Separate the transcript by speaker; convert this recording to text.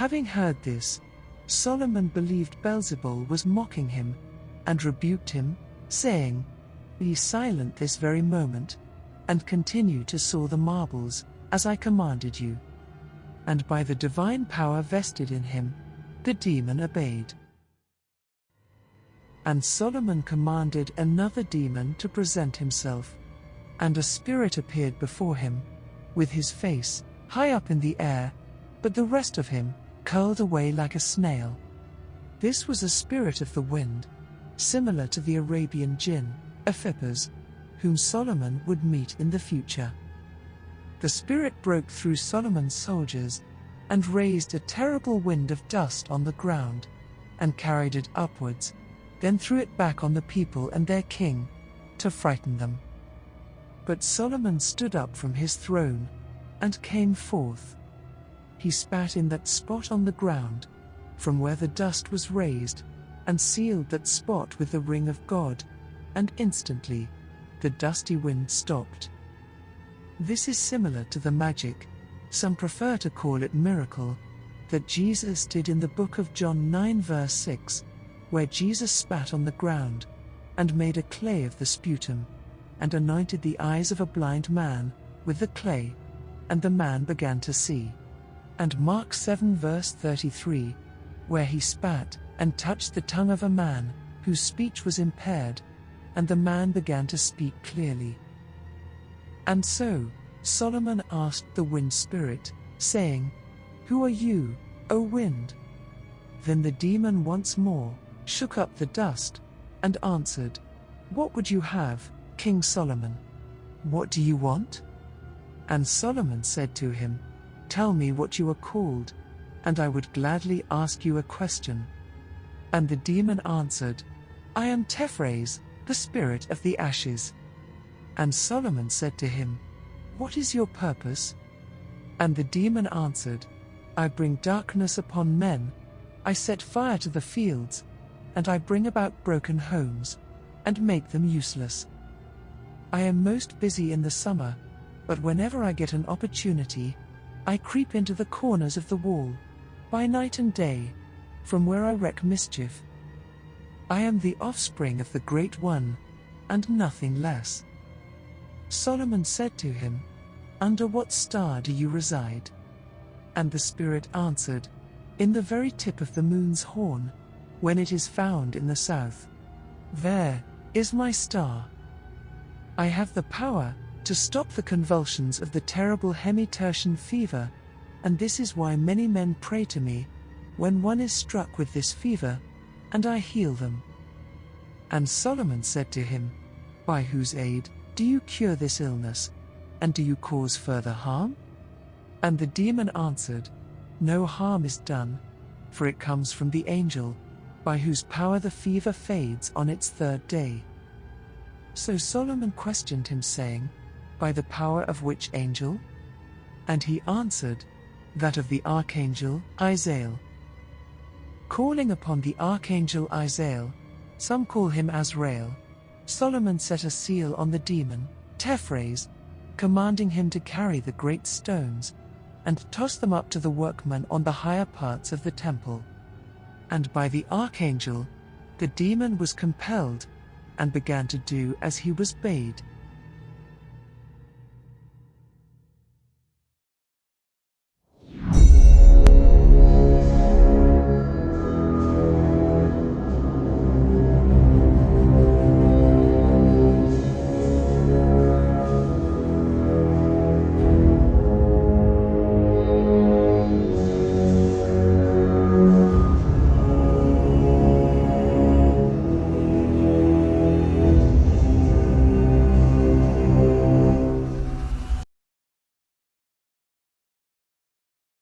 Speaker 1: Having heard this, Solomon believed Beelzebul was mocking him, and rebuked him, saying, "Be silent this very moment, and continue to saw the marbles, as I commanded you." And by the divine power vested in him, the demon obeyed. And Solomon commanded another demon to present himself, and a spirit appeared before him, with his face high up in the air, but the rest of him curled away like a snail. This was a spirit of the wind, similar to the Arabian jinn, Tephras, whom Solomon would meet in the future. The spirit broke through Solomon's soldiers, and raised a terrible wind of dust on the ground, and carried it upwards, then threw it back on the people and their king, to frighten them. But Solomon stood up from his throne, and came forth. He spat in that spot on the ground, from where the dust was raised, and sealed that spot with the ring of God, and instantly the dusty wind stopped. This is similar to the magic, some prefer to call it miracle, that Jesus did in the book of John 9 verse 6, where Jesus spat on the ground, and made a clay of the sputum, and anointed the eyes of a blind man with the clay, and the man began to see. And Mark 7 verse 33, where he spat and touched the tongue of a man whose speech was impaired, and the man began to speak clearly. And so Solomon asked the wind spirit, saying, "Who are you, O wind?" Then the demon once more shook up the dust, and answered, "What would you have, King Solomon? What do you want?" And Solomon said to him, "Tell me what you are called, and I would gladly ask you a question." And the demon answered, "I am Tephras, the spirit of the ashes." And Solomon said to him, "What is your purpose?" And the demon answered, "I bring darkness upon men, I set fire to the fields, and I bring about broken homes, and make them useless. I am most busy in the summer, but whenever I get an opportunity, I creep into the corners of the wall, by night and day, from where I wreak mischief. I am the offspring of the Great One, and nothing less." Solomon said to him, "Under what star do you reside?" And the spirit answered, "In the very tip of the moon's horn, when it is found in the south. There is my star. I have the power to stop the convulsions of the terrible hemi-tertian fever, and this is why many men pray to me, when one is struck with this fever, and I heal them." And Solomon said to him, "By whose aid do you cure this illness, and do you cause further harm?" And the demon answered, "No harm is done, for it comes from the angel, by whose power the fever fades on its third day." So Solomon questioned him, saying, "By the power of which angel?" And he answered, "That of the archangel Isaiah." Calling upon the archangel Isaiah, some call him Azrael, Solomon set a seal on the demon, Tephras, commanding him to carry the great stones, and toss them up to the workmen on the higher parts of the temple. And by the archangel, the demon was compelled, and began to do as he was bade.